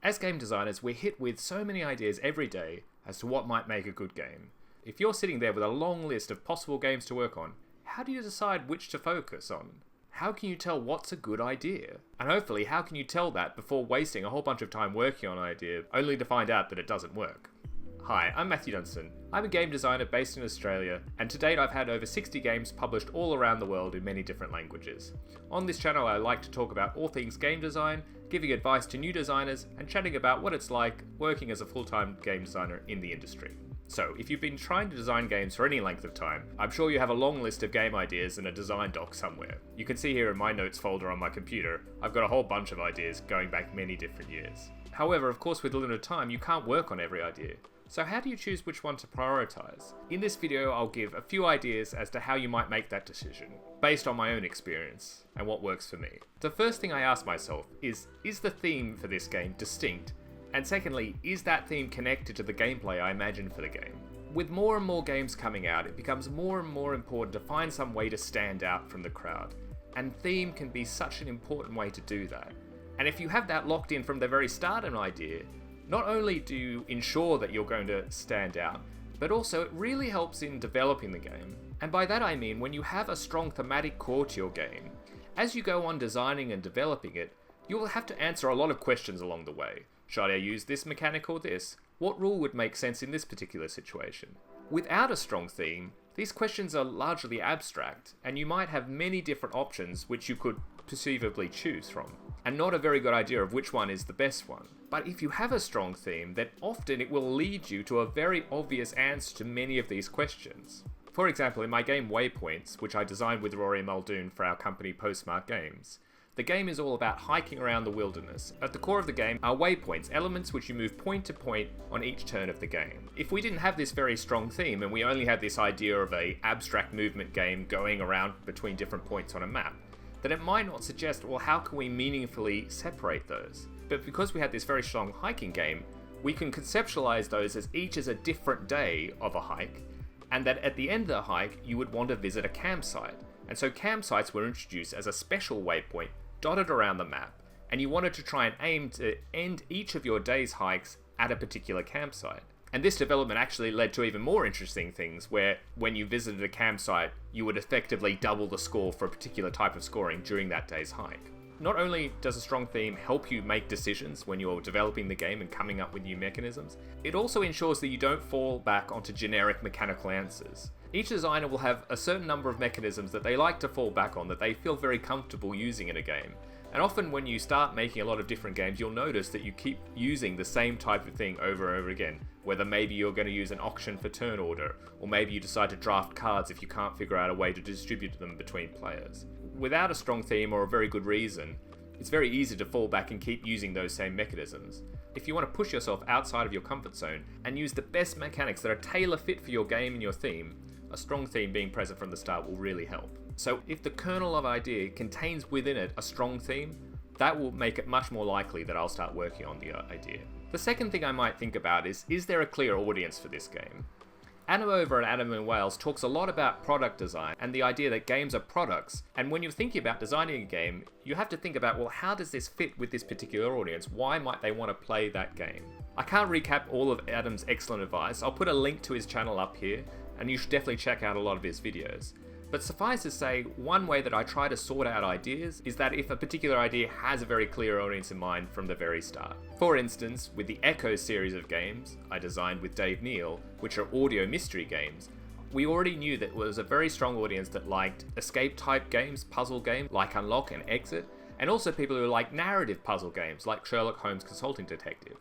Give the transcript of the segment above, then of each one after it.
As game designers, we're hit with so many ideas every day as to what might make a good game. If you're sitting there with a long list of possible games to work on, how do you decide which to focus on? How can you tell what's a good idea? And hopefully, how can you tell that before wasting a whole bunch of time working on an idea, only to find out that it doesn't work? Hi, I'm Matthew Dunstan. I'm a game designer based in Australia, and to date I've had over 60 games published all around the world in many different languages. On this channel I like to talk about all things game design, giving advice to new designers, and chatting about what it's like working as a full-time game designer in the industry. So, if you've been trying to design games for any length of time, I'm sure you have a long list of game ideas in a design doc somewhere. You can see here in my notes folder on my computer, I've got a whole bunch of ideas going back many different years. However, of course with limited time, you can't work on every idea. So how do you choose which one to prioritize? In this video, I'll give a few ideas as to how you might make that decision, based on my own experience and what works for me. The first thing I ask myself is the theme for this game distinct? And secondly, is that theme connected to the gameplay I imagine for the game? With more and more games coming out, it becomes more and more important to find some way to stand out from the crowd. And theme can be such an important way to do that. And if you have that locked in from the very start of an idea, not only do you ensure that you're going to stand out, but also it really helps in developing the game. And by that I mean when you have a strong thematic core to your game, as you go on designing and developing it, you will have to answer a lot of questions along the way. Should I use this mechanic or this? What rule would make sense in this particular situation? Without a strong theme, these questions are largely abstract, and you might have many different options which you could perceivably choose from, and not a very good idea of which one is the best one. But if you have a strong theme, then often it will lead you to a very obvious answer to many of these questions. For example, in my game Waypoints, which I designed with Rory Muldoon for our company Postmark Games, the game is all about hiking around the wilderness. At the core of the game are waypoints, elements which you move point to point on each turn of the game. If we didn't have this very strong theme and we only had this idea of an abstract movement game going around between different points on a map, then it might not suggest, well, how can we meaningfully separate those? But because we had this very strong hiking game, we can conceptualize those as each as a different day of a hike, and that at the end of the hike, you would want to visit a campsite. And so campsites were introduced as a special waypoint dotted around the map, and you wanted to try and aim to end each of your day's hikes at a particular campsite. And this development actually led to even more interesting things, where when you visited a campsite, you would effectively double the score for a particular type of scoring during that day's hike. Not only does a strong theme help you make decisions when you're developing the game and coming up with new mechanisms, it also ensures that you don't fall back onto generic mechanical answers. Each designer will have a certain number of mechanisms that they like to fall back on, that they feel very comfortable using in a game. And often when you start making a lot of different games, you'll notice that you keep using the same type of thing over and over again. Whether maybe you're going to use an auction for turn order, or maybe you decide to draft cards if you can't figure out a way to distribute them between players. Without a strong theme or a very good reason, it's very easy to fall back and keep using those same mechanisms. If you want to push yourself outside of your comfort zone and use the best mechanics that are tailor fit for your game and your theme, a strong theme being present from the start will really help. So if the kernel of idea contains within it a strong theme, that will make it much more likely that I'll start working on the idea. The second thing I might think about is there a clear audience for this game? Adam over at Adam in Wales talks a lot about product design and the idea that games are products, and when you're thinking about designing a game, you have to think about, well, how does this fit with this particular audience? Why might they want to play that game? I can't recap all of Adam's excellent advice. I'll put a link to his channel up here, and you should definitely check out a lot of his videos. But suffice to say, one way that I try to sort out ideas is that if a particular idea has a very clear audience in mind from the very start. For instance, with the Echo series of games I designed with Dave Neal, which are audio mystery games, we already knew that there was a very strong audience that liked escape type games, puzzle games like Unlock and Exit, and also people who like narrative puzzle games like Sherlock Holmes Consulting Detective.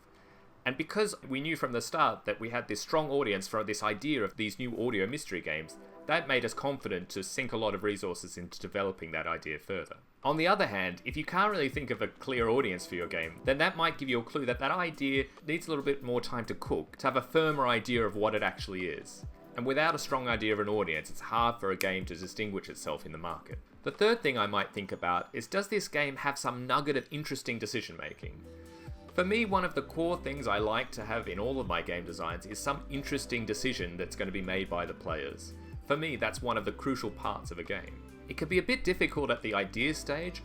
And because we knew from the start that we had this strong audience for this idea of these new audio mystery games, that made us confident to sink a lot of resources into developing that idea further. On the other hand, if you can't really think of a clear audience for your game, then that might give you a clue that that idea needs a little bit more time to cook, to have a firmer idea of what it actually is. And without a strong idea of an audience, it's hard for a game to distinguish itself in the market. The third thing I might think about is, does this game have some nugget of interesting decision making? For me, one of the core things I like to have in all of my game designs is some interesting decision that's going to be made by the players. For me, that's one of the crucial parts of a game. It can be a bit difficult at the idea stage,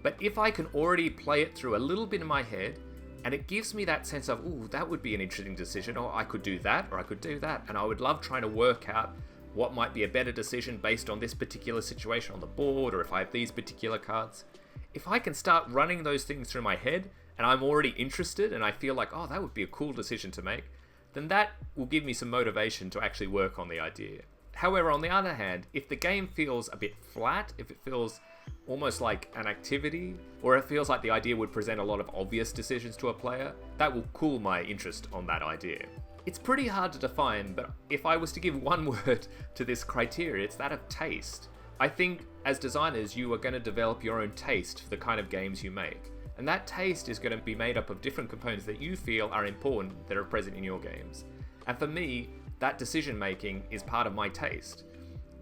but if I can already play it through a little bit in my head And it gives me that sense of, ooh, that would be an interesting decision, or I could do that, or I could do that. And I would love trying to work out what might be a better decision based on this particular situation on the board, or if I have these particular cards. If I can start running those things through my head, and I'm already interested, and I feel like, oh, that would be a cool decision to make, then that will give me some motivation to actually work on the idea. However, on the other hand, if the game feels a bit flat, if it feels almost like an activity, or it feels like the idea would present a lot of obvious decisions to a player, that will cool my interest on that idea. It's pretty hard to define, but if I was to give one word to this criteria, it's that of taste. I think as designers, you are going to develop your own taste for the kind of games you make. And that taste is going to be made up of different components that you feel are important that are present in your games. And for me, that decision making is part of my taste.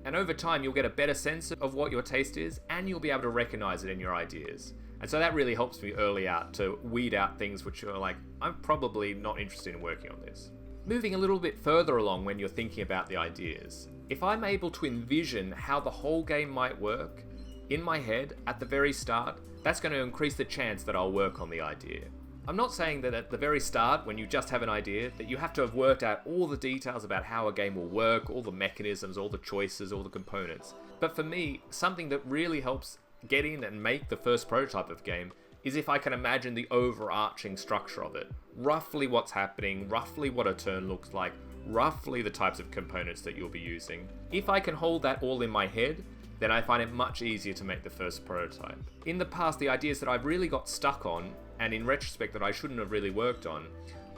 And over time, you'll get a better sense of what your taste is, and you'll be able to recognize it in your ideas. And so that really helps me early out to weed out things which are like, I'm probably not interested in working on this. Moving a little bit further along when you're thinking about the ideas, if I'm able to envision how the whole game might work in my head at the very start, that's going to increase the chance that I'll work on the idea. I'm not saying that at the very start, when you just have an idea, that you have to have worked out all the details about how a game will work, all the mechanisms, all the choices, all the components. But for me, something that really helps get in and make the first prototype of game is if I can imagine the overarching structure of it. Roughly what's happening, roughly what a turn looks like, roughly the types of components that you'll be using. If I can hold that all in my head, then I find it much easier to make the first prototype. In the past, the ideas that I've really got stuck on, and in retrospect that I shouldn't have really worked on,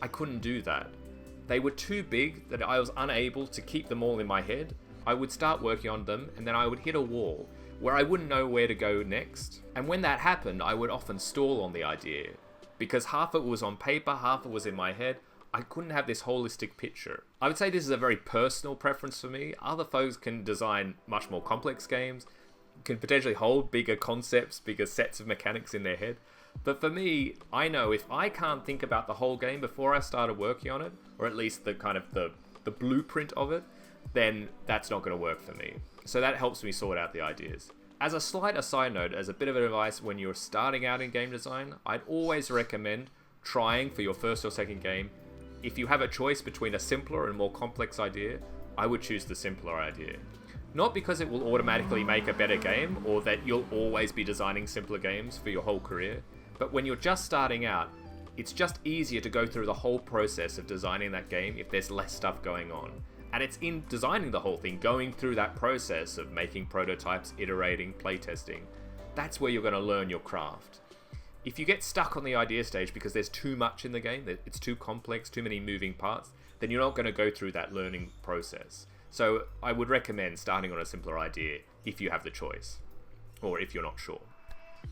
I couldn't do that. They were too big that I was unable to keep them all in my head. I would start working on them, and then I would hit a wall where I wouldn't know where to go next. And when that happened, I would often stall on the idea, because half of it was on paper, half of it was in my head. I couldn't have this holistic picture. I would say this is a very personal preference for me. Other folks can design much more complex games, can potentially hold bigger concepts, bigger sets of mechanics in their head. But for me, I know if I can't think about the whole game before I started working on it, or at least the kind of the blueprint of it, then that's not going to work for me. So that helps me sort out the ideas. As a slight aside note, as a bit of advice when you're starting out in game design, I'd always recommend trying for your first or second game. If you have a choice between a simpler and more complex idea, I would choose the simpler idea. Not because it will automatically make a better game, or that you'll always be designing simpler games for your whole career, but when you're just starting out, it's just easier to go through the whole process of designing that game if there's less stuff going on. And it's in designing the whole thing, going through that process of making prototypes, iterating, playtesting, that's where you're going to learn your craft. If you get stuck on the idea stage because there's too much in the game, that it's too complex, too many moving parts, then you're not going to go through that learning process. So I would recommend starting on a simpler idea if you have the choice, or if you're not sure.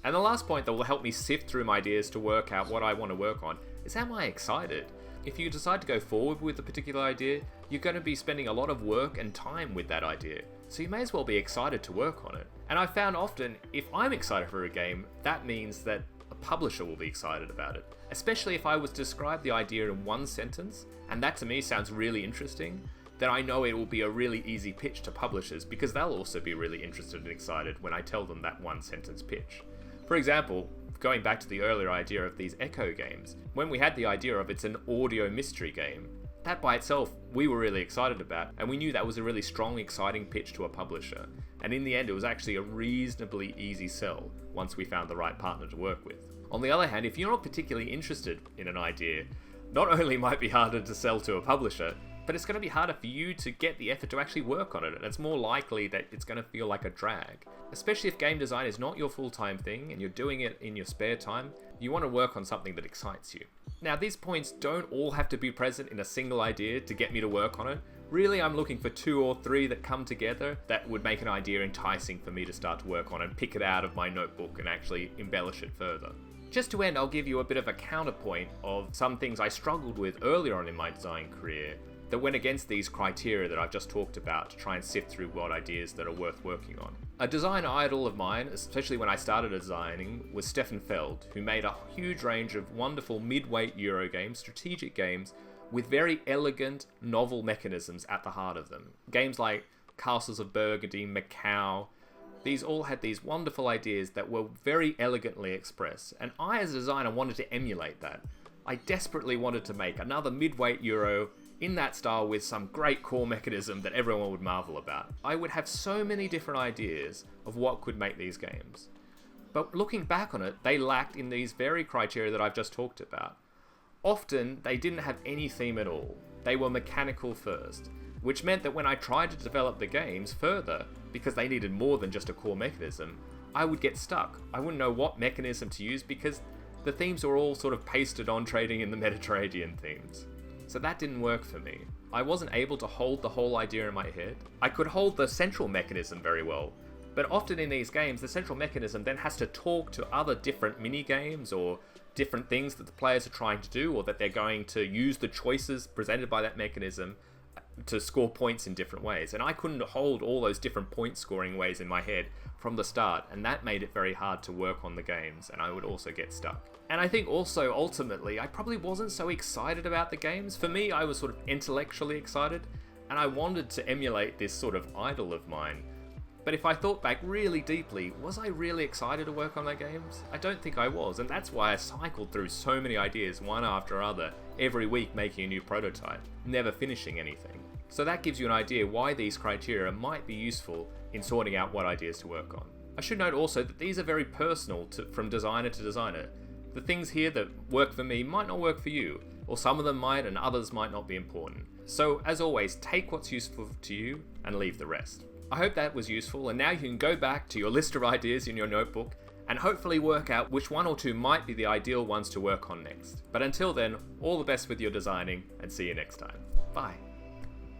And the last point that will help me sift through my ideas to work out what I want to work on is, am I excited? If you decide to go forward with a particular idea, you're going to be spending a lot of work and time with that idea. So you may as well be excited to work on it. And I found often, if I'm excited for a game, that means that a publisher will be excited about it. Especially if I was to describe the idea in one sentence, and that to me sounds really interesting, then I know it will be a really easy pitch to publishers, because they'll also be really interested and excited when I tell them that one sentence pitch. For example, going back to the earlier idea of these Echo games, when we had the idea of it's an audio mystery game, that by itself we were really excited about, and we knew that was a really strong, exciting pitch to a publisher. And in the end, it was actually a reasonably easy sell once we found the right partner to work with. On the other hand, if you're not particularly interested in an idea, not only might it be harder to sell to a publisher, but it's going to be harder for you to get the effort to actually work on it, and it's more likely that it's going to feel like a drag. Especially if game design is not your full-time thing and you're doing it in your spare time, you want to work on something that excites you. Now, these points don't all have to be present in a single idea to get me to work on it. Really, I'm looking for 2 or 3 that come together that would make an idea enticing for me to start to work on and pick it out of my notebook and actually embellish it further. Just to end, I'll give you a bit of a counterpoint of some things I struggled with earlier on in my design career that went against these criteria that I've just talked about to try and sift through what ideas that are worth working on. A design idol of mine, especially when I started designing, was Stefan Feld, who made a huge range of wonderful mid-weight Euro games, strategic games, with very elegant, novel mechanisms at the heart of them. Games like Castles of Burgundy, Macau, these all had these wonderful ideas that were very elegantly expressed, and I as a designer wanted to emulate that. I desperately wanted to make another mid-weight Euro in that style with some great core mechanism that everyone would marvel about. I would have so many different ideas of what could make these games. But looking back on it, they lacked in these very criteria that I've just talked about. Often, they didn't have any theme at all. They were mechanical first, which meant that when I tried to develop the games further, because they needed more than just a core mechanism, I would get stuck. I wouldn't know what mechanism to use because the themes were all sort of pasted on trading in the Mediterranean themes. So that didn't work for me. I wasn't able to hold the whole idea in my head. I could hold the central mechanism very well, but often in these games, the central mechanism then has to talk to other different mini-games or different things that the players are trying to do, or that they're going to use the choices presented by that mechanism to score points in different ways. And I couldn't hold all those different point scoring ways in my head from the start, and that made it very hard to work on the games, and I would also get stuck. And I think also, ultimately, I probably wasn't so excited about the games. For me, I was sort of intellectually excited, and I wanted to emulate this sort of idol of mine. But if I thought back really deeply, was I really excited to work on their games? I don't think I was, and that's why I cycled through so many ideas one after other, every week making a new prototype, never finishing anything. So that gives you an idea why these criteria might be useful in sorting out what ideas to work on. I should note also that these are very personal from designer to designer. The things here that work for me might not work for you, or some of them might and others might not be important. So as always, take what's useful to you and leave the rest. I hope that was useful, and now you can go back to your list of ideas in your notebook and hopefully work out which one or two might be the ideal ones to work on next. But until then, all the best with your designing, and see you next time. Bye.